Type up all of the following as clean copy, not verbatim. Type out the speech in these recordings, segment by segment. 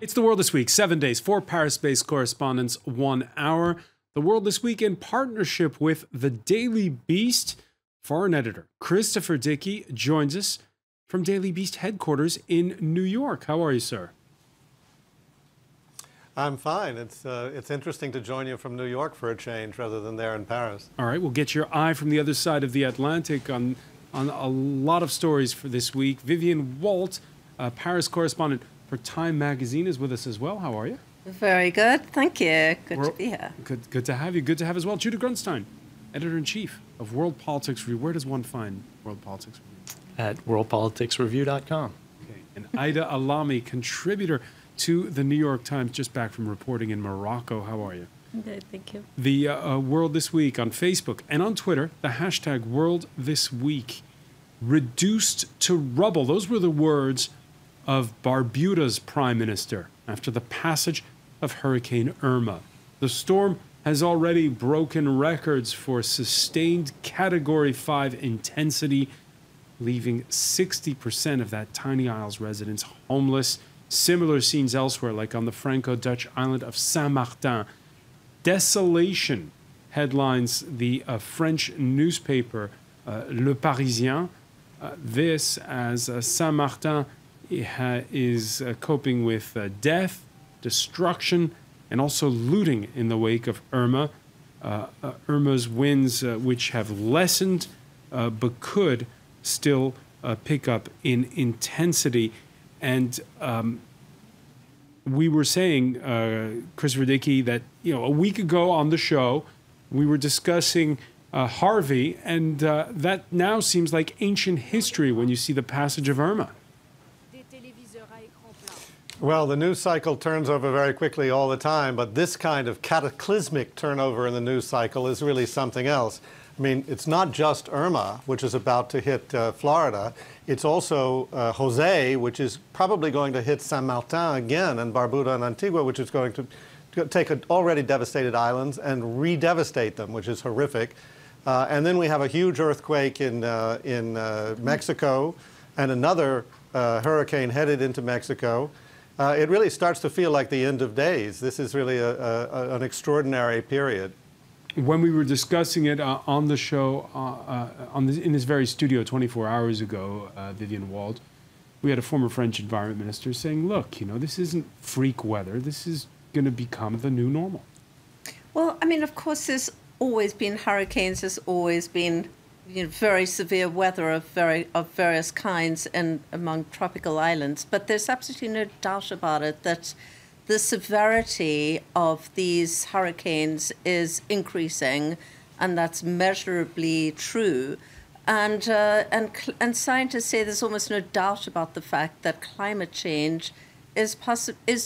It's The World This Week, 7 days, 4 Paris-based correspondents, 1 hour. The World This Week in partnership with The Daily Beast. Foreign editor Christopher Dickey joins us from Daily Beast headquarters in New York. How are you, sir? I'm fine. It's interesting to join you from New York for a change rather than there in Paris. All right, we'll get your eye from the other side of the Atlantic on a lot of stories for this week. Vivian Walt, Paris correspondent for Time Magazine, is with us as well. How are you? Very good, thank you. Good to be here. Good to have you. Good to have as well. Judah Grunstein, editor-in-chief of World Politics Review. Where does one find World Politics Review? At worldpoliticsreview.com. Okay. And Ida Alami, contributor to the New York Times, just back from reporting in Morocco. How are you? Good, thank you. The World This Week on Facebook and on Twitter, the hashtag World This Week. Reduced to rubble. Those were the words of Barbuta's prime minister after the passage of Hurricane Irma. The storm has already broken records for sustained Category 5 intensity, leaving 60% of that tiny isle's residents homeless. Similar scenes elsewhere, like on the Franco-Dutch island of Saint-Martin. Desolation headlines the French newspaper Le Parisien. This as Saint-Martin is coping with death, destruction, and also looting in the wake of Irma. Irma's winds, which have lessened but could still pick up in intensity. And we were saying, Christopher Dickey, that a week ago on the show, we were discussing Harvey, and that now seems like ancient history when you see the passage of Irma. Well, the news cycle turns over very quickly all the time, but this kind of cataclysmic turnover in the news cycle is really something else. I mean, it's not just Irma, which is about to hit Florida. It's also Jose, which is probably going to hit Saint-Martin again, and Barbuda and Antigua, which is going to take already devastated islands and re-devastate them, which is horrific. And then we have a huge earthquake in Mexico and another hurricane headed into Mexico. It really starts to feel like the end of days. This is really an extraordinary period. When we were discussing it on the show, in this very studio 24 hours ago, Vivian Walt, we had a former French environment minister saying, look, this isn't freak weather. This is going to become the new normal. Well, I mean, of course, there's always been hurricanes. There's always been very severe weather of various kinds and among tropical islands. But there's absolutely no doubt about it that the severity of these hurricanes is increasing, and that's measurably true. And scientists say there's almost no doubt about the fact that climate change is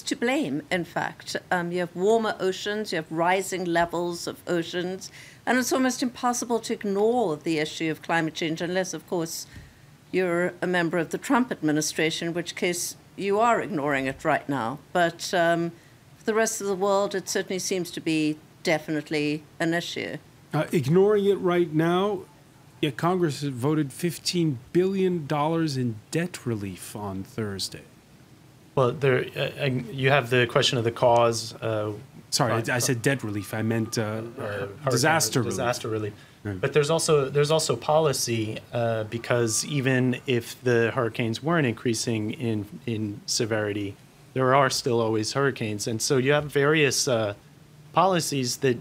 to blame, in fact. You have warmer oceans, you have rising levels of oceans, and it's almost impossible to ignore the issue of climate change unless, of course, you're a member of the Trump administration, in which case you are ignoring it right now. But for the rest of the world, it certainly seems to be definitely an issue. Ignoring it right now, yet Congress has voted $15 billion in debt relief on Thursday. Well, you have the question of the cause. Sorry, I said debt relief. I meant disaster relief. Disaster relief. Right. But there's also policy because even if the hurricanes weren't increasing in severity, there are still always hurricanes, and so you have various policies that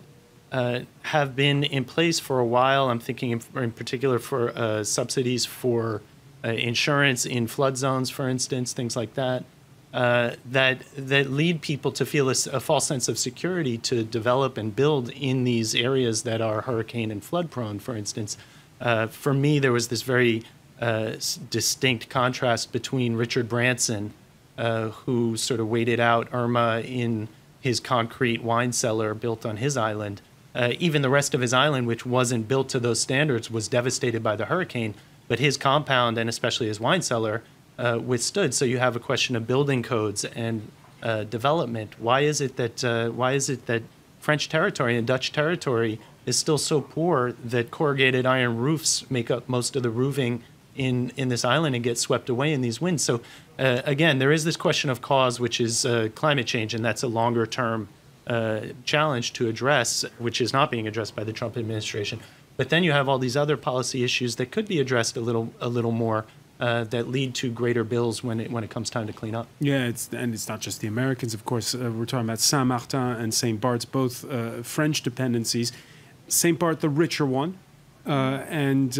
have been in place for a while. I'm thinking in particular for subsidies for insurance in flood zones, for instance, things like that. That lead people to feel a false sense of security to develop and build in these areas that are hurricane and flood prone, for instance. For me, there was this very distinct contrast between Richard Branson, who sort of waited out Irma in his concrete wine cellar built on his island. Even the rest of his island, which wasn't built to those standards, was devastated by the hurricane, but his compound and especially his wine cellar withstood. So you have a question of building codes and development. Why is it that French territory and Dutch territory is still so poor that corrugated iron roofs make up most of the roofing in this island and get swept away in these winds. So again, there is this question of cause, which is climate change, and that's a longer term challenge to address, which is not being addressed by the Trump administration. But then you have all these other policy issues that could be addressed a little more that lead to greater bills when it comes time to clean up. Yeah, it's not just the Americans, of course. We're talking about Saint-Martin and St. Bart's, both French dependencies. St. Bart, the richer one, and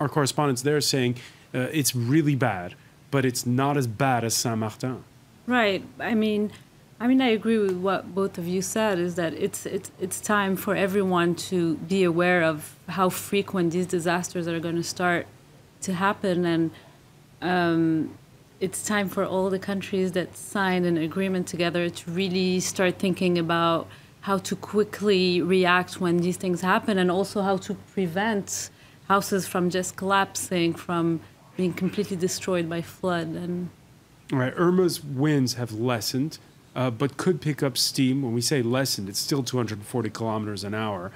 our correspondents there saying it's really bad, but it's not as bad as Saint-Martin. Right. I mean, I agree with what both of you said, is that it's time for everyone to be aware of how frequent these disasters are going to start to happen, and it's time for all the countries that signed an agreement together to really start thinking about how to quickly react when these things happen, and also how to prevent houses from just collapsing, from being completely destroyed by flood. And all right, Irma's winds have lessened, but could pick up steam. When we say lessened, it's still 240 kilometers an hour.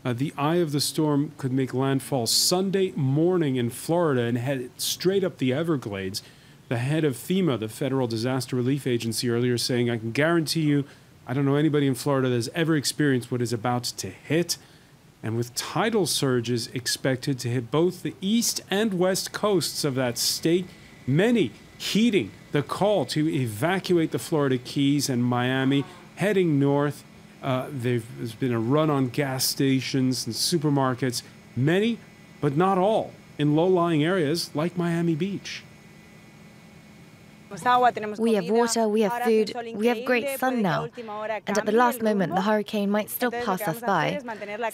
The eye of the storm could make landfall Sunday morning in Florida and head straight up the Everglades. The head of FEMA, the Federal Disaster Relief Agency, earlier saying, I can guarantee you, I don't know anybody in Florida that has ever experienced what is about to hit. And with tidal surges expected to hit both the east and west coasts of that state, many heeding the call to evacuate the Florida Keys and Miami, heading north. There's been a run on gas stations and supermarkets, many, but not all, in low-lying areas like Miami Beach. We have water, we have food, we have great sun now. And at the last moment, the hurricane might still pass us by.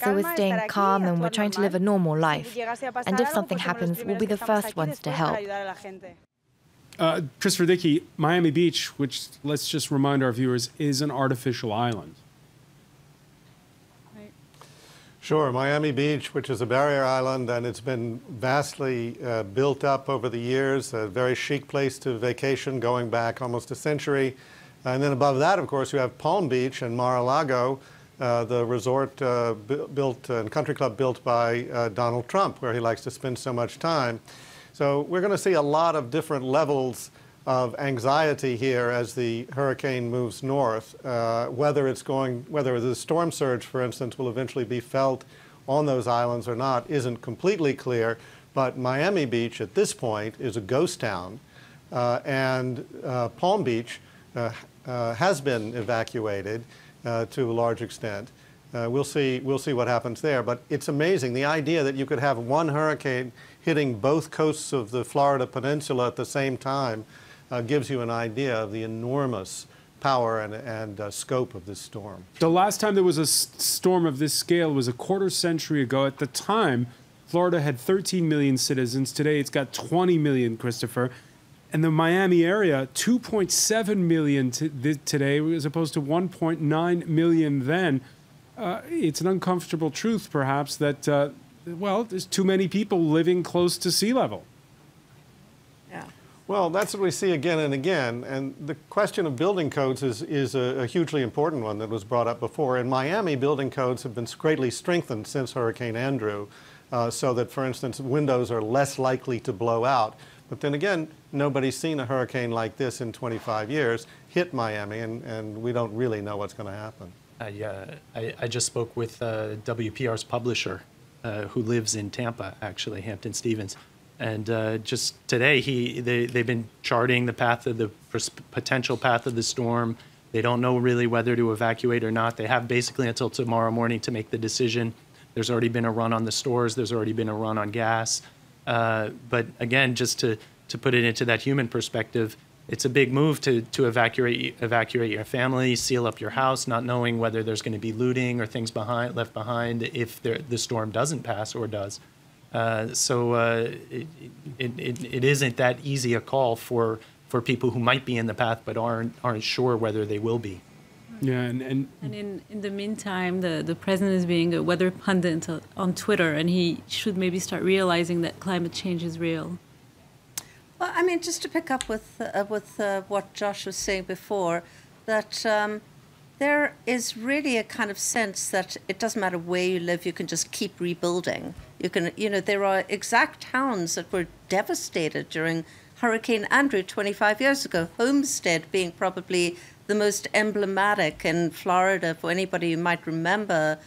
So we're staying calm and we're trying to live a normal life. And if something happens, we'll be the first ones to help. Christopher Dickey, Miami Beach, which, let's just remind our viewers, is an artificial island. Sure, Miami Beach, which is a barrier island, and it's been vastly built up over the years, a very chic place to vacation going back almost a century. And then above that, of course, you have Palm Beach and Mar-a-Lago, the resort built and country club built by Donald Trump, where he likes to spend so much time. So we're going to see a lot of different levels of anxiety here as the hurricane moves north. Whether the storm surge, for instance, will eventually be felt on those islands or not isn't completely clear. But Miami Beach at this point is a ghost town, and Palm Beach has been evacuated to a large extent. We'll see what happens there. But it's amazing, the idea that you could have one hurricane hitting both coasts of the Florida Peninsula at the same time gives you an idea of the enormous power and scope of this storm. The last time there was a storm of this scale was a quarter century ago. At the time, Florida had 13 million citizens. Today, it's got 20 million, Christopher. And the Miami area, 2.7 million today, as opposed to 1.9 million then. It's an uncomfortable truth, perhaps, that, well, there's too many people living close to sea level. Yeah. Well, that's what we see again and again. And the question of building codes is a hugely important one that was brought up before. In Miami, building codes have been greatly strengthened since Hurricane Andrew, so that, for instance, windows are less likely to blow out. But then again, nobody's seen a hurricane like this in 25 years hit Miami, and we don't really know what's going to happen. I just spoke with WPR's publisher, who lives in Tampa, actually, Hampton Stevens. And just today, they've been charting the path of the potential path of the storm. They don't know really whether to evacuate or not. They have basically until tomorrow morning to make the decision. There's already been a run on the stores. There's already been a run on gas. But again, just to put it into that human perspective, it's a big move to evacuate your family, seal up your house, not knowing whether there's going to be looting or things left behind if the storm doesn't pass or does. So it isn't that easy a call for people who might be in the path but aren't sure whether they will be. Yeah, and in the meantime, the president is being a weather pundit on Twitter, and he should maybe start realizing that climate change is real. Well, I mean, just to pick up with what Josh was saying before, that there is really a kind of sense that it doesn't matter where you live, you can just keep rebuilding. You can, there are exact towns that were devastated during Hurricane Andrew 25 years ago, Homestead being probably the most emblematic in Florida for anybody who might remember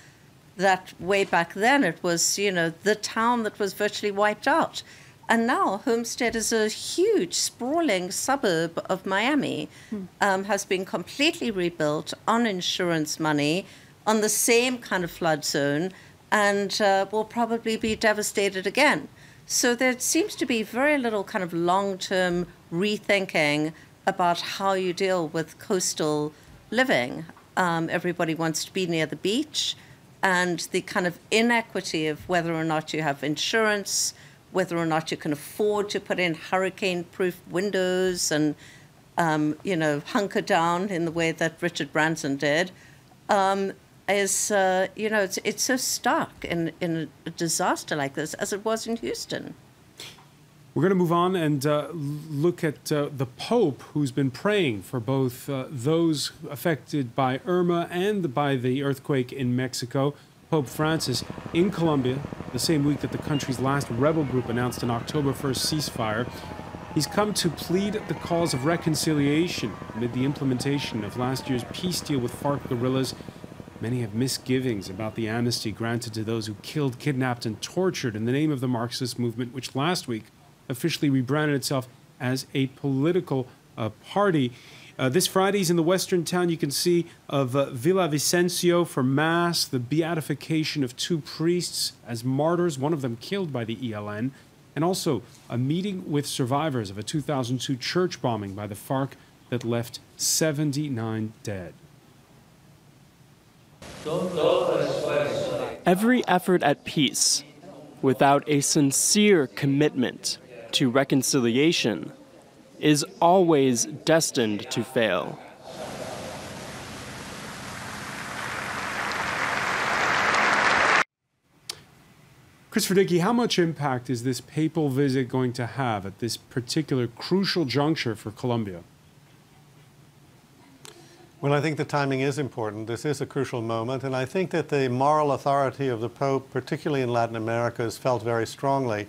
that way back then. It was, the town that was virtually wiped out. And now Homestead is a huge, sprawling suburb of Miami, has been completely rebuilt on insurance money, on the same kind of flood zone, and will probably be devastated again. So there seems to be very little kind of long-term rethinking about how you deal with coastal living. Everybody wants to be near the beach, and the kind of inequity of whether or not you have insurance, whether or not you can afford to put in hurricane-proof windows and, hunker down in the way that Richard Branson did, is, it's so stark in a disaster like this as it was in Houston. We're going to move on and look at the Pope, who's been praying for both those affected by Irma and by the earthquake in Mexico. Pope Francis in Colombia, the same week that the country's last rebel group announced an October 1st ceasefire. He's come to plead the cause of reconciliation amid the implementation of last year's peace deal with FARC guerrillas. Many have misgivings about the amnesty granted to those who killed, kidnapped, and tortured in the name of the Marxist movement, which last week officially rebranded itself as a political party. This Friday's in the western town, you can see of Villavicencio for Mass, the beatification of two priests as martyrs, one of them killed by the ELN, and also a meeting with survivors of a 2002 church bombing by the FARC that left 79 dead. Every effort at peace without a sincere commitment to reconciliation is always destined to fail. Christopher Dickey, how much impact is this papal visit going to have at this particular crucial juncture for Colombia? Well, I think the timing is important. This is a crucial moment, and I think that the moral authority of the Pope, particularly in Latin America, is felt very strongly,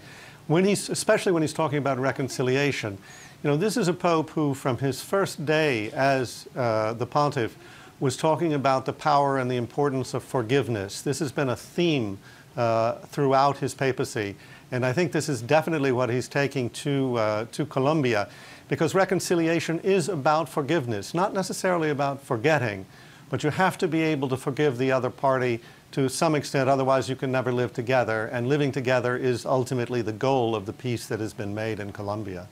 especially when he's talking about reconciliation. This is a Pope who, from his first day as the Pontiff, was talking about the power and the importance of forgiveness. This has been a theme throughout his papacy, and I think this is definitely what he's taking to Colombia, because reconciliation is about forgiveness, not necessarily about forgetting, but you have to be able to forgive the other party to some extent, otherwise you can never live together, and living together is ultimately the goal of the peace that has been made in Colombia.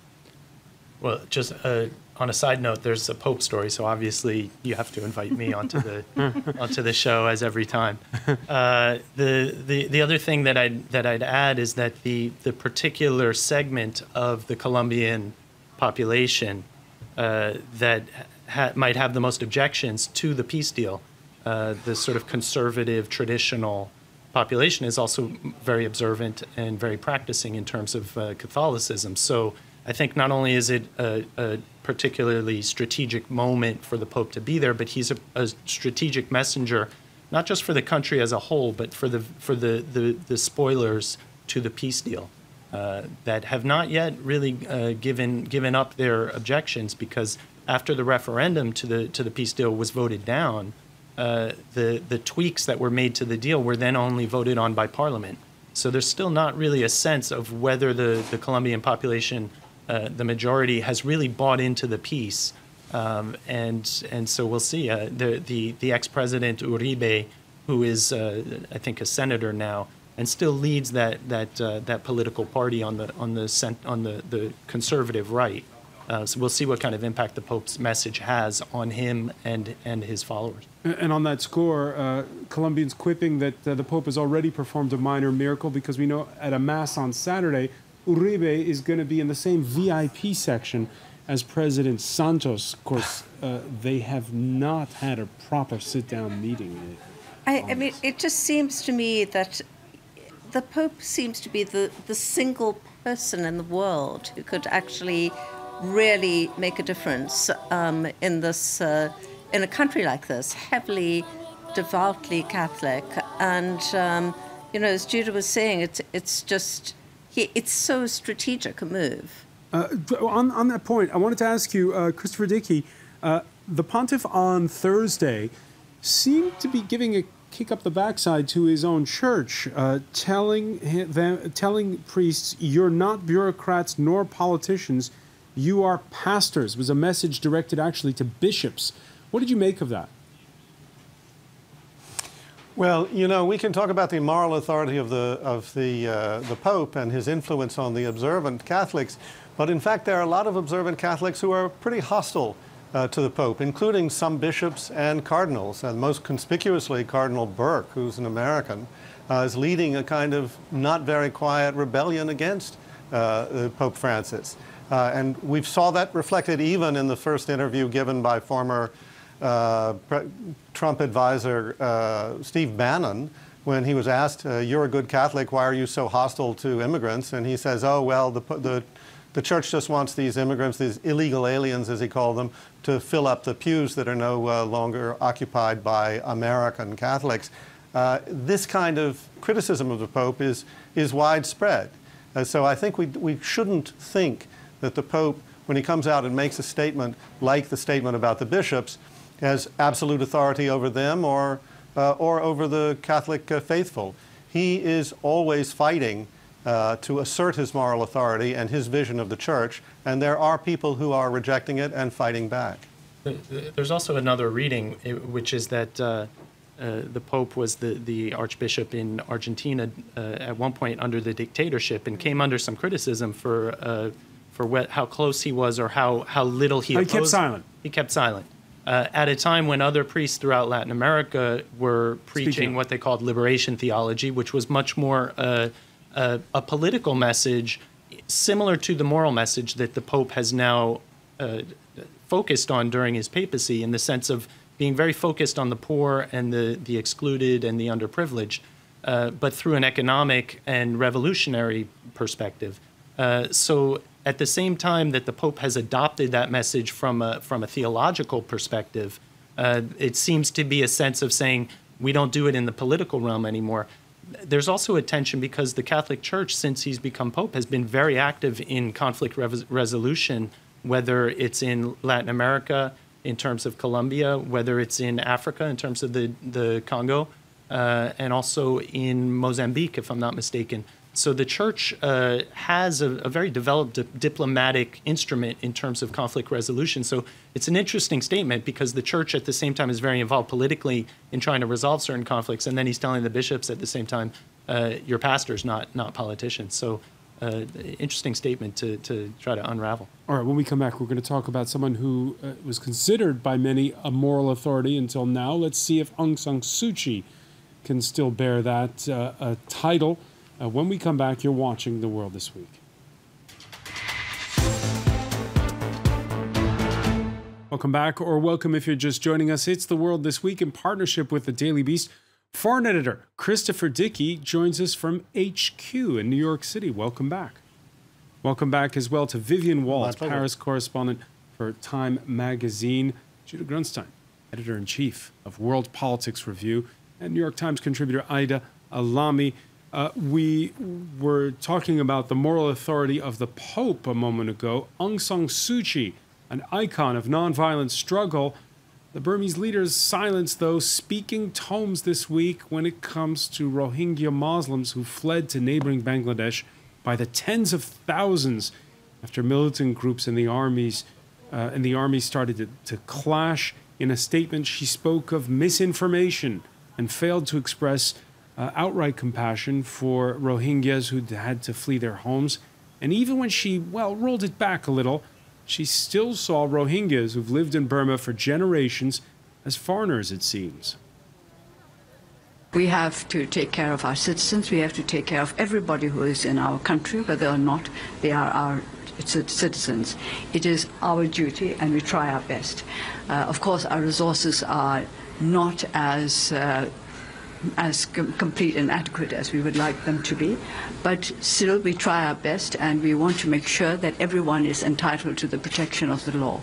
Well, just on a side note, there's a Pope story, so obviously you have to invite me onto the show as every time. The other thing that I'd add is that the particular segment of the Colombian population that might have the most objections to the peace deal, the sort of conservative, traditional population, is also very observant and very practicing in terms of Catholicism. So I think not only is it a particularly strategic moment for the Pope to be there, but he's a strategic messenger, not just for the country as a whole, but for the spoilers to the peace deal that have not yet really given up their objections, because after the referendum to the peace deal was voted down, the tweaks that were made to the deal were then only voted on by Parliament. So there's still not really a sense of whether the Colombian population, the majority, has really bought into the peace, and so we'll see. The ex-president Uribe, who is I think a senator now, and still leads that political party on the conservative right. So we'll see what kind of impact the Pope's message has on him and his followers. And on that score, Colombians quipping that the Pope has already performed a minor miracle, because we know at a Mass on Saturday, Uribe is going to be in the same VIP section as President Santos. Of course, they have not had a proper sit-down meeting. I mean, it just seems to me that the Pope seems to be the single person in the world who could actually really make a difference in this in a country like this, heavily, devoutly Catholic. And, as Judah was saying, it's so strategic a move. On that point, I wanted to ask you, Christopher Dickey, the pontiff on Thursday seemed to be giving a kick up the backside to his own church, telling priests, "You're not bureaucrats nor politicians, you are pastors." It was a message directed actually to bishops. What did you make of that? Well, we can talk about the moral authority of the Pope and his influence on the observant Catholics, but in fact there are a lot of observant Catholics who are pretty hostile to the Pope, including some bishops and cardinals, and most conspicuously Cardinal Burke, who's an American, is leading a kind of not very quiet rebellion against Pope Francis. And we saw that reflected even in the first interview given by former Trump advisor Steve Bannon, when he was asked, "You're a good Catholic, why are you so hostile to immigrants?" And he says, "Oh, well, the church just wants these immigrants, these illegal aliens, as he called them, to fill up the pews that are no longer occupied by American Catholics." This kind of criticism of the Pope is widespread. So I think we shouldn't think that the Pope, when he comes out and makes a statement like the statement about the bishops, has absolute authority over them or over the Catholic faithful. He is always fighting to assert his moral authority and his vision of the church, and there are people who are rejecting it and fighting back. There's also another reading, which is that the Pope was the Archbishop in Argentina at one point under the dictatorship and came under some criticism for how close he was or how little he opposed. He kept silent. He kept silent. At a time when other priests throughout Latin America were preaching what they called liberation theology, which was much more a political message similar to the moral message that the Pope has now focused on during his papacy, in the sense of being very focused on the poor and the excluded and the underprivileged, but through an economic and revolutionary perspective. So at the same time that the Pope has adopted that message from a theological perspective, it seems to be a sense of saying we don't do it in the political realm anymore. There's also a tension because the Catholic Church, since he's become Pope, has been very active in conflict resolution, whether it's in Latin America in terms of Colombia, whether it's in Africa in terms of the Congo, and also in Mozambique, if I'm not mistaken. So the Church has a very developed diplomatic instrument in terms of conflict resolution. So it's an interesting statement because the Church at the same time is very involved politically in trying to resolve certain conflicts, and then he's telling the bishops at the same time, you're pastors, not politicians. So interesting statement to try to unravel. All right, when we come back, we're going to talk about someone who was considered by many a moral authority until now. Let's see if Aung San Suu Kyi can still bear that title. When we come back, you're watching The World This Week. Welcome back, or welcome if you're just joining us. It's The World This Week in partnership with the Daily Beast. Foreign editor Christopher Dickey joins us from HQ in New York City. Welcome back. Welcome back as well to Vivian Waltz, Paris correspondent for Time Magazine, Judah Grunstein, editor-in-chief of World Politics Review, and New York Times contributor Aida Alami. We were talking about the moral authority of the Pope a moment ago. Aung San Suu Kyi, an icon of nonviolent struggle. The Burmese leader's silence, though, speaking tomes this week when it comes to Rohingya Muslims who fled to neighboring Bangladesh by the tens of thousands after militant groups and the army started to clash. In a statement, she spoke of misinformation and failed to express outright compassion for Rohingyas who'd had to flee their homes. And even when she, rolled it back a little, she still saw Rohingyas who've lived in Burma for generations as foreigners, it seems. We have to take care of our citizens. We have to take care of everybody who is in our country, whether or not they are our citizens. It is our duty, and we try our best. Of course, our resources are not as complete and adequate as we would like them to be, but still we try our best, and we want to make sure that everyone is entitled to the protection of the law.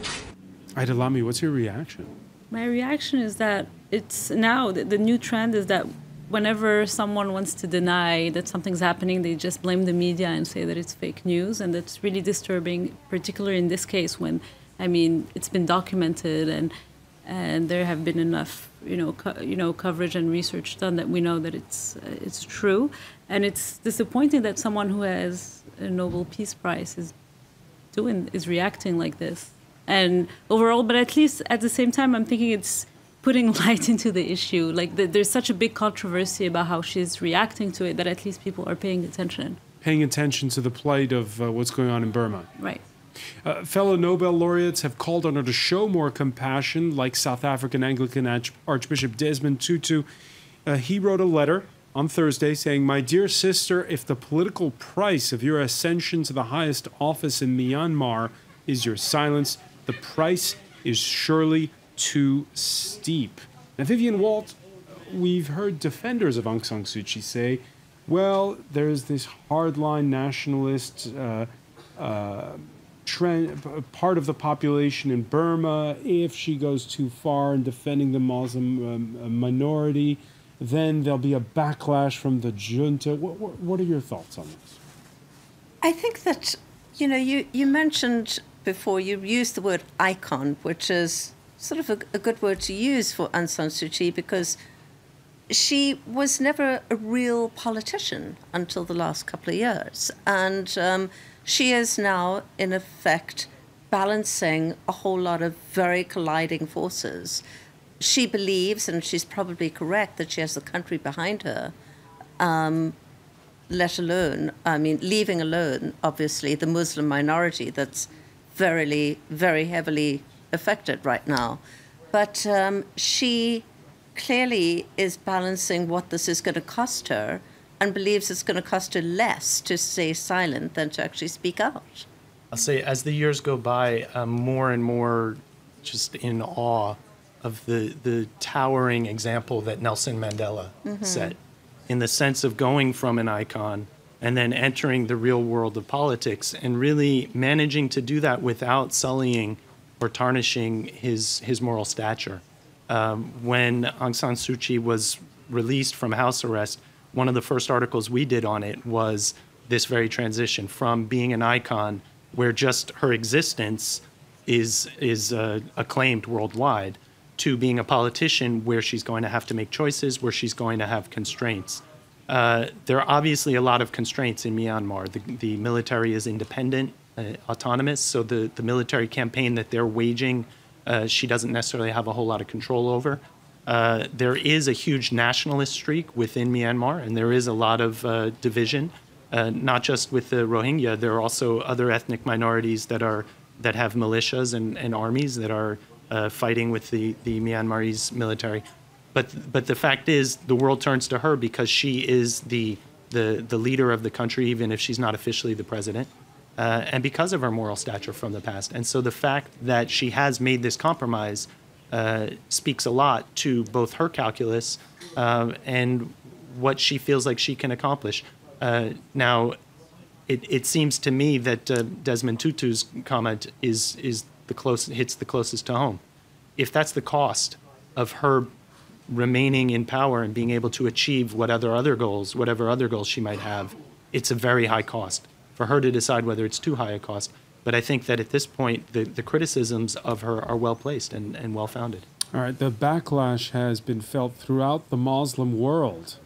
Aida Lamy, what's your reaction? My reaction is that it's now, the new trend is that whenever someone wants to deny that something's happening, they just blame the media and say that it's fake news. And that's really disturbing, particularly in this case when, I mean, it's been documented and there have been enough, coverage and research done that we know that it's true. And it's disappointing that someone who has a Nobel Peace Prize is reacting like this. And overall, but at least at the same time, I'm thinking it's putting light into the issue. Like there's such a big controversy about how she's reacting to it that at least people are paying attention. Paying attention to the plight of what's going on in Burma. Right. Fellow Nobel laureates have called on her to show more compassion, like South African Anglican Archbishop Desmond Tutu. He wrote a letter on Thursday saying, "My dear sister, if the political price of your ascension to the highest office in Myanmar is your silence, the price is surely too steep." Now, Vivian Walt, we've heard defenders of Aung San Suu Kyi say, well, there's this hardline nationalist part of the population in Burma. If she goes too far in defending the Muslim minority, then there'll be a backlash from the junta. What are your thoughts on this? I think that, you mentioned before, you used the word icon, which is sort of a good word to use for Aung San Suu Kyi because she was never a real politician until the last couple of years. And she is now, in effect, balancing a whole lot of very colliding forces. She believes, and she's probably correct, that she has the country behind her, leaving alone, obviously, the Muslim minority that's very heavily affected right now. But she clearly is balancing what this is going to cost her and believes it's going to cost her less to stay silent than to actually speak out. I'll say as the years go by, I'm more and more just in awe of the towering example that Nelson Mandela set, in the sense of going from an icon and then entering the real world of politics and really managing to do that without sullying or tarnishing his moral stature. When Aung San Suu Kyi was released from house arrest, one of the first articles we did on it was this very transition from being an icon where just her existence is acclaimed worldwide to being a politician where she's going to have to make choices, where she's going to have constraints. There are obviously a lot of constraints in Myanmar. The military is independent, autonomous, so the military campaign that they're waging, she doesn't necessarily have a whole lot of control over. There is a huge nationalist streak within Myanmar, and there is a lot of division, not just with the Rohingya. There are also other ethnic minorities that have militias and armies that are fighting with the Myanmarese military. But the fact is, the world turns to her because she is the leader of the country, even if she's not officially the president, and because of her moral stature from the past. And so the fact that she has made this compromise speaks a lot to both her calculus and what she feels like she can accomplish. Now, it seems to me that Desmond Tutu's comment hits the closest to home. If that's the cost of her remaining in power and being able to achieve whatever other goals she might have, it's a very high cost for her to decide whether it's too high a cost. But I think that at this point, the criticisms of her are well-placed and well-founded. All right, the backlash has been felt throughout the Muslim world.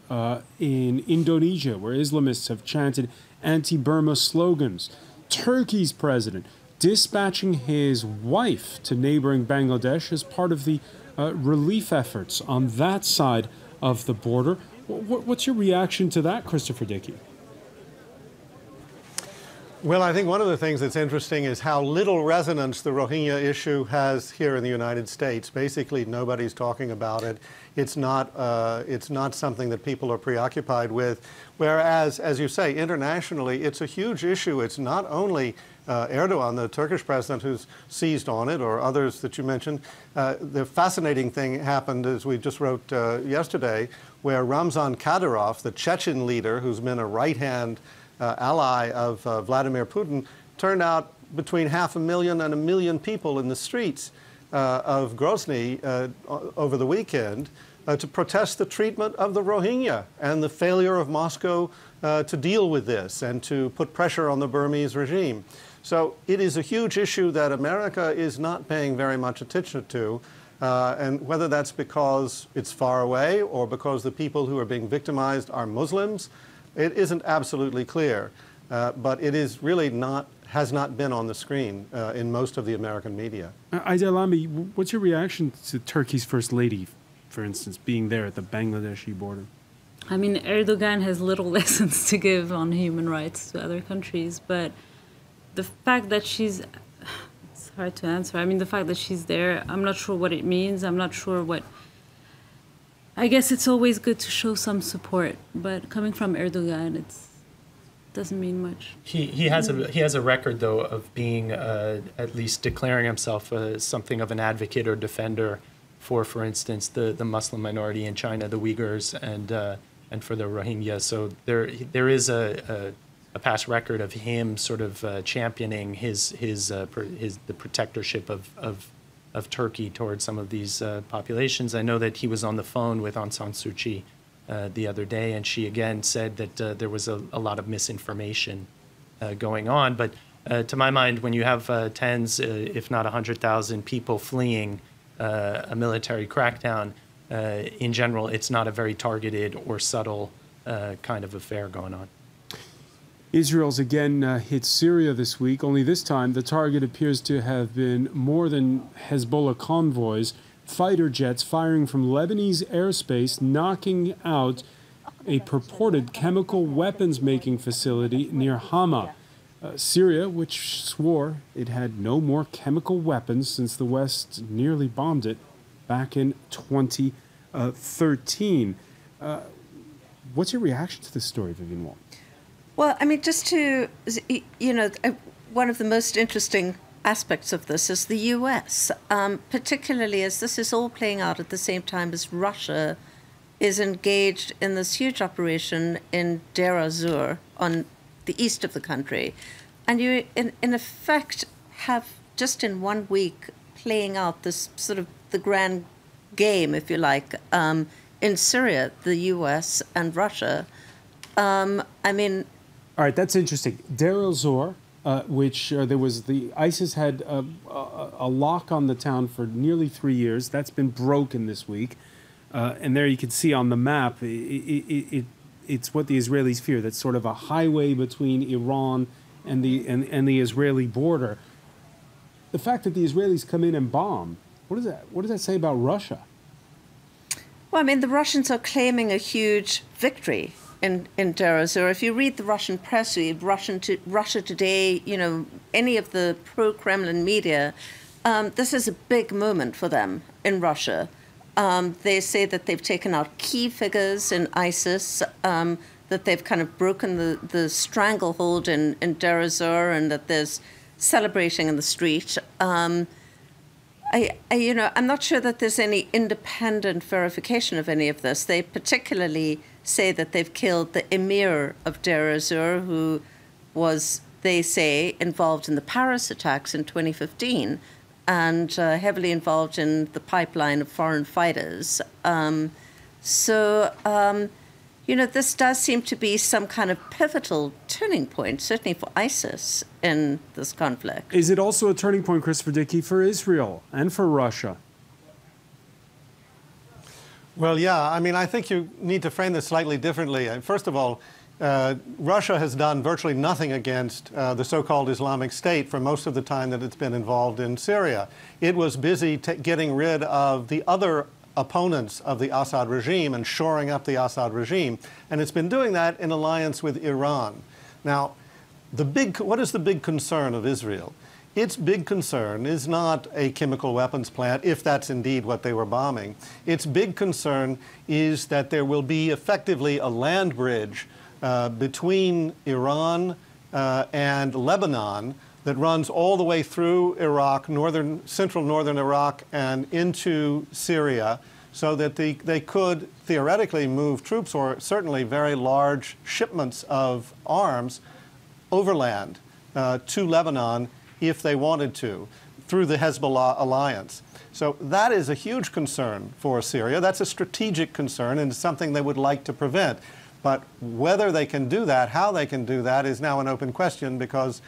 In Indonesia, where Islamists have chanted anti-Burma slogans. Turkey's president dispatching his wife to neighboring Bangladesh as part of the relief efforts on that side of the border. What's your reaction to that, Christopher Dickey? Well, I think one of the things that's interesting is how little resonance the Rohingya issue has here in the United States. Basically, nobody's talking about it. It's not something that people are preoccupied with. Whereas, as you say, internationally, it's a huge issue. It's not only Erdogan, the Turkish president, who's seized on it, or others that you mentioned. The fascinating thing happened, as we just wrote yesterday, where Ramzan Kadyrov, the Chechen leader, who's been a right-hand ally of Vladimir Putin, turned out between 500,000 and 1 million people in the streets. of Grozny over the weekend to protest the treatment of the Rohingya and the failure of Moscow to deal with this and to put pressure on the Burmese regime. So it is a huge issue that America is not paying very much attention to. And whether that's because it's far away or because the people who are being victimized are Muslims, it isn't absolutely clear. But it is really has not been on the screen in most of the American media. Aydalami, what's your reaction to Turkey's First Lady, for instance, being there at the Bangladeshi border? I mean, Erdogan has little lessons to give on human rights to other countries, but the fact that she's... It's hard to answer. I mean, the fact that she's there, I'm not sure what it means. I'm not sure what... I guess it's always good to show some support, but coming from Erdogan, it doesn't mean much. He has a record, though, of being at least declaring himself something of an advocate or defender for instance, the Muslim minority in China, the Uyghurs, and for the Rohingya. So there is a past record of him sort of championing the protectorship of Turkey towards some of these populations. I know that he was on the phone with Aung San Suu Kyi the other day, and she again said that there was a lot of misinformation going on. But to my mind, when you have tens, if not 100,000 people fleeing a military crackdown, in general, it's not a very targeted or subtle kind of affair going on. Israel's again hit Syria this week, only this time the target appears to have been more than Hezbollah convoys, fighter jets firing from Lebanese airspace, knocking out a purported chemical weapons-making facility near Hama. Syria, which swore it had no more chemical weapons since the West nearly bombed it back in 2013. What's your reaction to this story, Vivian Wall? Well, I mean, just to, one of the most interesting aspects of this is the U.S., particularly as this is all playing out at the same time as Russia is engaged in this huge operation in Deir ez-Zor on the east of the country. And you, in effect, have just in 1 week playing out this sort of the grand game, if you like, in Syria, the U.S. and Russia. I mean... All right, that's interesting. Deir ez-Zor, which there was ISIS had a lock on the town for nearly 3 years. That's been broken this week. And there you can see on the map, it's what the Israelis fear. That's sort of a highway between Iran and the Israeli border. The fact that the Israelis come in and bomb, what does that say about Russia? Well, I mean, the Russians are claiming a huge victory in Deir ez-Zor. If you read the Russian press, Russia Today, any of the pro-Kremlin media, this is a big moment for them in Russia. They say that they've taken out key figures in ISIS, that they've kind of broken the stranglehold in Deir ez-Zor, and that there's celebrating in the street. I'm not sure that there's any independent verification of any of this. They particularly say that they've killed the emir of Deir ez-Zor, who was, they say, involved in the Paris attacks in 2015 and heavily involved in the pipeline of foreign fighters. This does seem to be some kind of pivotal turning point, certainly for ISIS in this conflict. Is it also a turning point, Christopher Dickey, for Israel and for Russia? Well, yeah, I mean, I think you need to frame this slightly differently. First of all, Russia has done virtually nothing against the so-called Islamic State for most of the time that it's been involved in Syria. It was busy getting rid of the other opponents of the Assad regime and shoring up the Assad regime. And it's been doing that in alliance with Iran. Now, what is the big concern of Israel? Its big concern is not a chemical weapons plant, if that's indeed what they were bombing. Its big concern is that there will be effectively a land bridge between Iran and Lebanon that runs all the way through Iraq, central northern Iraq, and into Syria, so that they could theoretically move troops or certainly very large shipments of arms overland to Lebanon if they wanted to. through the Hezbollah alliance. So that is a huge concern for Syria. That's a strategic concern and something they would like to prevent. But whether they can do that, how they can do that, is now an open question, because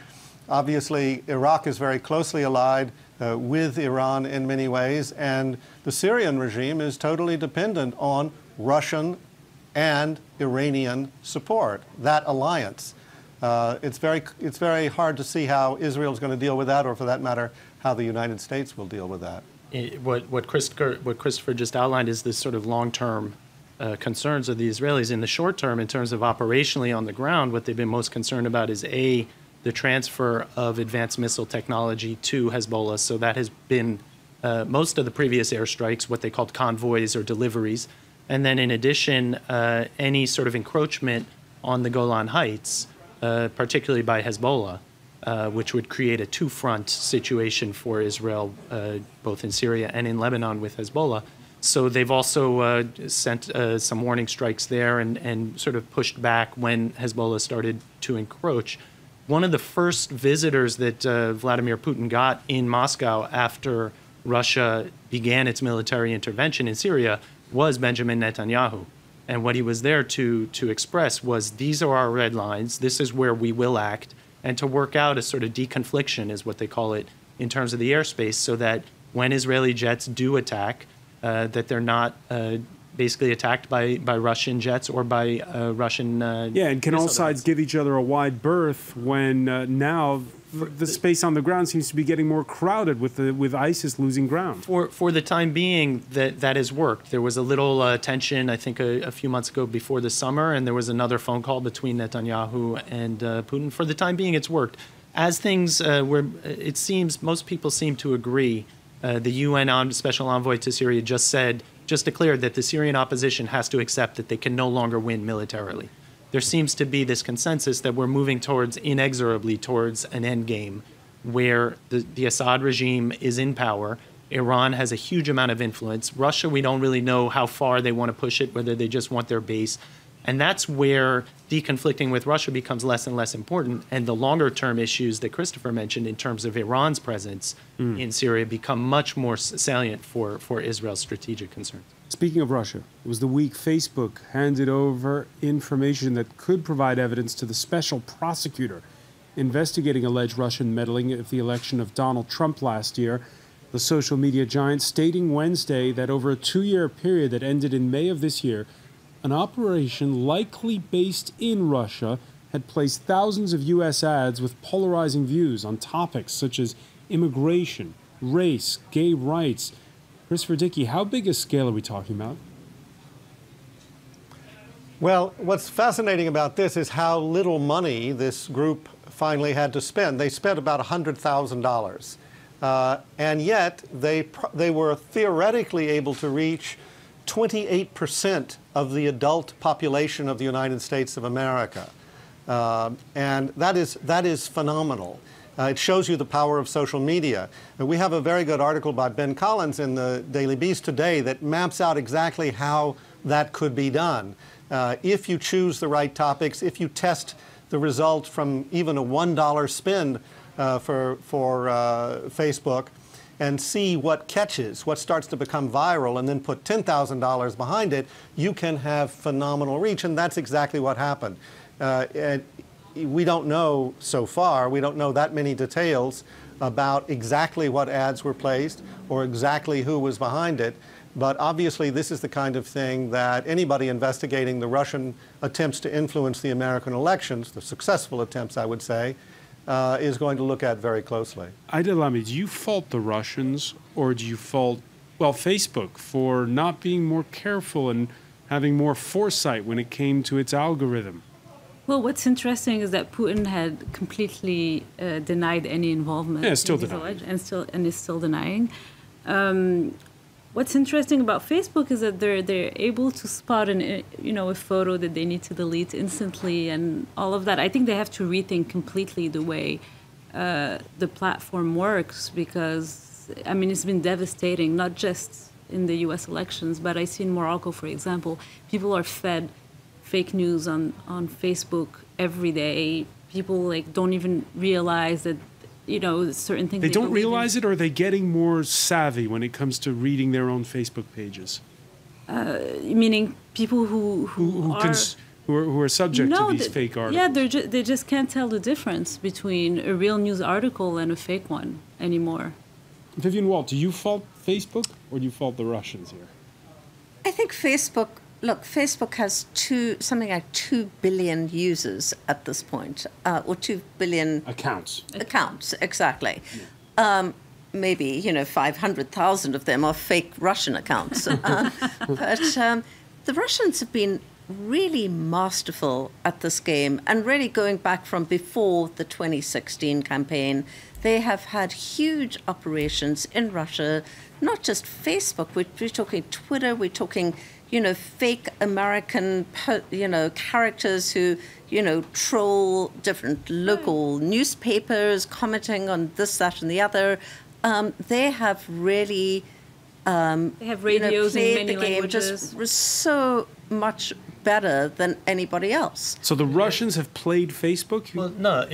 obviously Iraq is very closely allied with Iran in many ways, and the Syrian regime is totally dependent on Russian and Iranian support, that alliance. It's very hard to see how Israel is going to deal with that, or for that matter, how the United States will deal with that. What Christopher just outlined is this sort of long-term concerns of the Israelis. In the short term, in terms of operationally on the ground, what they've been most concerned about is the transfer of advanced missile technology to Hezbollah. So that has been most of the previous airstrikes, what they called convoys or deliveries. And then in addition, any sort of encroachment on the Golan Heights, particularly by Hezbollah, which would create a two-front situation for Israel, both in Syria and in Lebanon with Hezbollah. So they've also sent some warning strikes there and sort of pushed back when Hezbollah started to encroach. One of the first visitors that Vladimir Putin got in Moscow after Russia began its military intervention in Syria was Benjamin Netanyahu. And what he was there to express was, these are our red lines, this is where we will act, and to work out a sort of deconfliction, is what they call it, in terms of the airspace, so that when Israeli jets do attack, that they're not basically attacked by Russian jets or by Russian... yeah, and can all sides give each other a wide berth when now the space on the ground seems to be getting more crowded with ISIS losing ground? For the time being, that has worked. There was a little tension, I think, a few months ago before the summer, and there was another phone call between Netanyahu and Putin. For the time being, it's worked. As things it seems, most people seem to agree. The UN Special Envoy to Syria just declared that the Syrian opposition has to accept that they can no longer win militarily. There seems to be this consensus that we're moving inexorably towards an end game where the Assad regime is in power. Iran has a huge amount of influence. Russia, we don't really know how far they want to push it, whether they just want their base. And that's where deconflicting with Russia becomes less and less important. And the longer-term issues that Christopher mentioned in terms of Iran's presence in Syria become much more salient for Israel's strategic concerns. Speaking of Russia, it was the week Facebook handed over information that could provide evidence to the special prosecutor investigating alleged Russian meddling at the election of Donald Trump last year. The social media giant stating Wednesday that over a 2-year period that ended in May of this year, an operation likely based in Russia had placed thousands of U.S. ads with polarizing views on topics such as immigration, race, gay rights. Christopher Dickey, how big a scale are we talking about? Well, what's fascinating about this is how little money this group finally had to spend. They spent about $100,000. And yet they were theoretically able to reach 28% of the adult population of the United States of America. And that is phenomenal. It shows you the power of social media. And we have a very good article by Ben Collins in the Daily Beast today that maps out exactly how that could be done. If you choose the right topics, if you test the results from even a $1 spend for Facebook, and see what catches, what starts to become viral, and then put $10,000 behind it, you can have phenomenal reach, and that's exactly what happened. And we don't know so far, we don't know that many details about exactly what ads were placed or exactly who was behind it, but obviously this is the kind of thing that anybody investigating the Russian attempts to influence the American elections, the successful attempts, I would say, is going to look at very closely. Aydin, do you fault the Russians, or do you fault, well, Facebook for not being more careful and having more foresight when it came to its algorithm? Well, what's interesting is that Putin had completely denied any involvement. Yeah, still denying. And is still denying. What's interesting about Facebook is that they're able to spot a photo that they need to delete instantly and all of that. I think they have to rethink completely the way the platform works, because it's been devastating, not just in the U.S. elections, but I see in Morocco, for example, people are fed fake news on Facebook every day. People don't even realize that certain things. They don't believe in. realize it, or are they getting more savvy when it comes to reading their own Facebook pages? Meaning people who are subject to these fake articles. Yeah, they just can't tell the difference between a real news article and a fake one anymore. Vivian Walt, do you fault Facebook or do you fault the Russians here? I think Facebook has something like 2 billion users at this point, or 2 billion accounts. Accounts, exactly. Yeah. Maybe 500,000 of them are fake Russian accounts. But the Russians have been really masterful at this game, and really going back from before the 2016 campaign, they have had huge operations in Russia. Not just Facebook. We're talking Twitter. We're talking fake American characters who troll different local newspapers, commenting on this, that, and the other. They have really they have radios played in many the game languages. just so much better than anybody else. So the Russians have played Facebook? Well, no.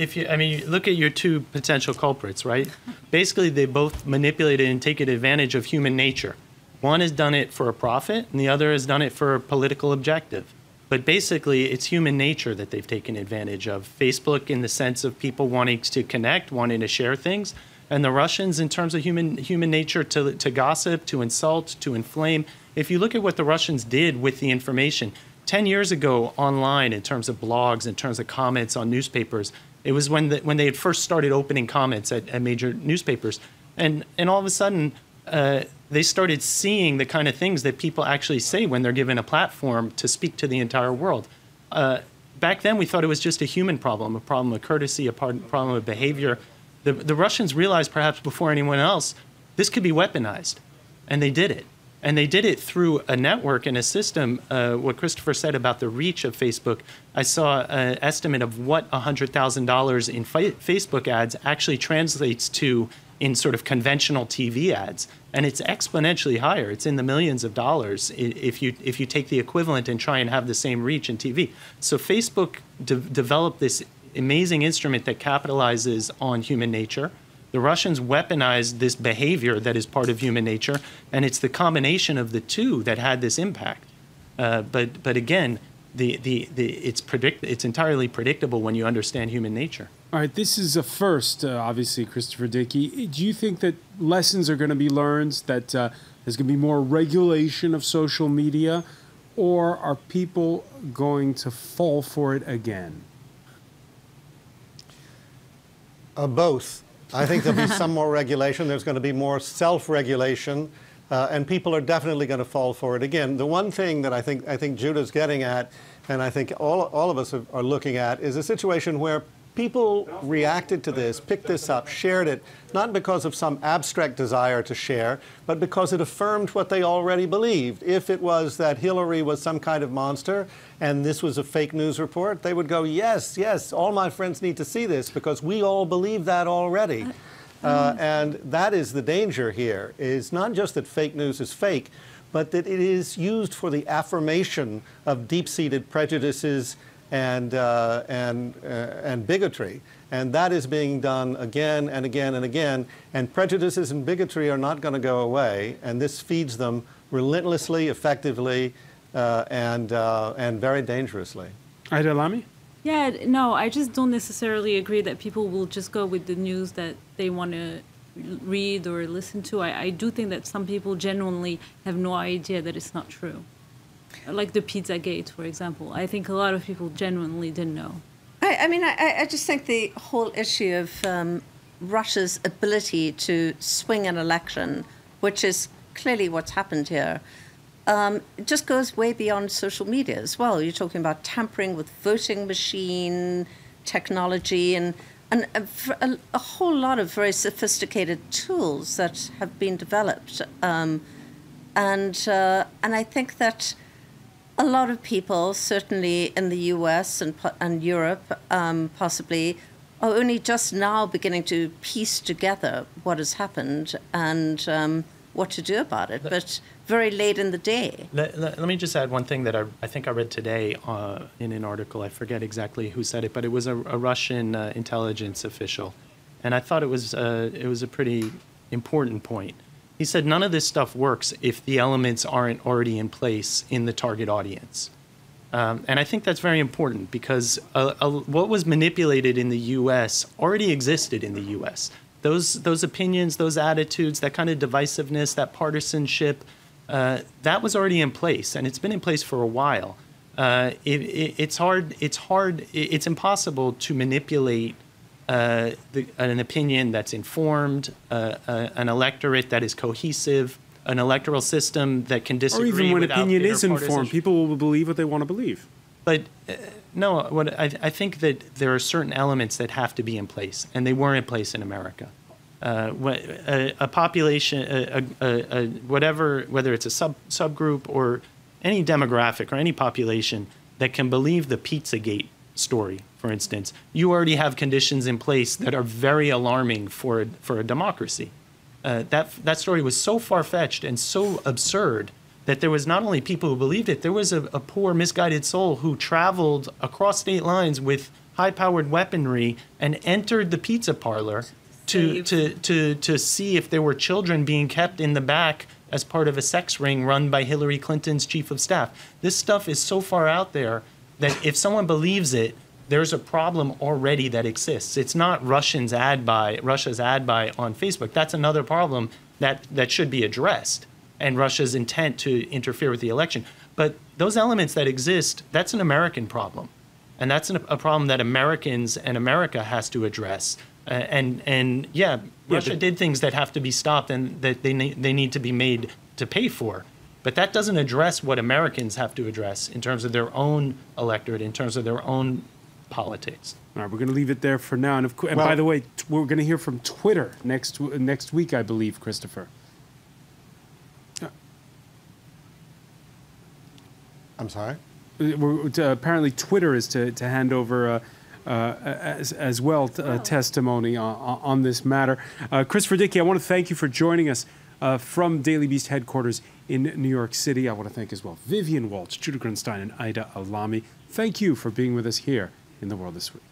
Look at your two potential culprits, right? Basically, they both manipulated and taken advantage of human nature. One has done it for a profit, and the other has done it for a political objective. But basically, it's human nature that they've taken advantage of. Facebook in the sense of people wanting to connect, wanting to share things, and the Russians in terms of human nature to gossip, to insult, to inflame. If you look at what the Russians did with the information, 10 years ago online, in terms of blogs, in terms of comments on newspapers, it was when they had first started opening comments at major newspapers. And all of a sudden, they started seeing the kind of things that people actually say when they're given a platform to speak to the entire world. Back then, we thought it was just a human problem, a problem of courtesy, a problem of behavior. The Russians realized, perhaps before anyone else, this could be weaponized. And they did it. And they did it through a network and a system. What Christopher said about the reach of Facebook, I saw an estimate of what $100,000 in Facebook ads actually translates to in sort of conventional TV ads. And it's exponentially higher. It's in the millions of dollars if you take the equivalent and try and have the same reach in TV. So Facebook developed this amazing instrument that capitalizes on human nature. The Russians weaponized this behavior that is part of human nature, and it's the combination of the two that had this impact. But again, it's entirely predictable when you understand human nature. All right, this is a first, obviously, Christopher Dickey. Do you think that lessons are going to be learned, that there's going to be more regulation of social media, or are people going to fall for it again? Both. I think there'll be some more regulation. There's going to be more self-regulation, and people are definitely going to fall for it again. The one thing that I think Judah's getting at, and I think all of us are looking at, is a situation where people reacted to this, picked this up, shared it, not because of some abstract desire to share, but because it affirmed what they already believed. If it was that Hillary was some kind of monster and this was a fake news report, they would go, yes, yes, all my friends need to see this because we all believe that already. And that is the danger here, is not just that fake news is fake, but that it is used for the affirmation of deep-seated prejudices and bigotry. And that is being done again and again and again. And prejudices and bigotry are not going to go away. And this feeds them relentlessly, effectively, and very dangerously. Aida Lamy? Yeah, no, I just don't necessarily agree that people will just go with the news that they want to read or listen to. I do think that some people genuinely have no idea that it's not true. Like the Pizzagate, for example. I think a lot of people genuinely didn't know. I just think the whole issue of Russia's ability to swing an election, which is clearly what's happened here, it just goes way beyond social media as well. You're talking about tampering with voting machine technology and a whole lot of very sophisticated tools that have been developed. And I think that a lot of people, certainly in the US and Europe, possibly, are only just now beginning to piece together what has happened and what to do about it, but very late in the day. Let me just add one thing that I think I read today in an article. I forget exactly who said it, but it was a Russian intelligence official. and I thought it was a pretty important point. He said none of this stuff works if the elements aren't already in place in the target audience. And I think that's very important because what was manipulated in the U.S. already existed in the U.S. Those opinions, those attitudes, that kind of divisiveness, that partisanship, that was already in place, and it's been in place for a while. It's impossible to manipulate an opinion that's informed, an electorate that is cohesive, an electoral system that can disagree. Or even when without opinion is interpartisanship. informed, people will believe what they want to believe. But no, I think that there are certain elements that have to be in place, and they were in place in America. A population, whatever, whether it's a subgroup or any demographic or any population that can believe the Pizzagate story, for instance, you already have conditions in place that are very alarming for a democracy. That story was so far-fetched and so absurd that there was not only people who believed it, there was a poor, misguided soul who traveled across state lines with high-powered weaponry and entered the pizza parlor to see if there were children being kept in the back as part of a sex ring run by Hillary Clinton's chief of staff. This stuff is so far out there that if someone believes it, there's a problem already that exists. It's not Russia's ad buy on Facebook. That's another problem that should be addressed, and Russia's intent to interfere with the election. But those elements that exist, that's an American problem. And that's a problem that Americans and America has to address. Russia did things that have to be stopped and that they need to be made to pay for. But that doesn't address what Americans have to address in terms of their own electorate, in terms of their own politics. All right, we're going to leave it there for now. And by the way, we're going to hear from Twitter next week, I believe, Christopher. I'm sorry? Apparently Twitter is to hand over as well testimony on this matter. Christopher Dickey, I want to thank you for joining us from Daily Beast headquarters in New York City. I want to thank as well Vivian Waltz, Judah Grunstein, and Ida Alami. Thank you for being with us here in The World This Week.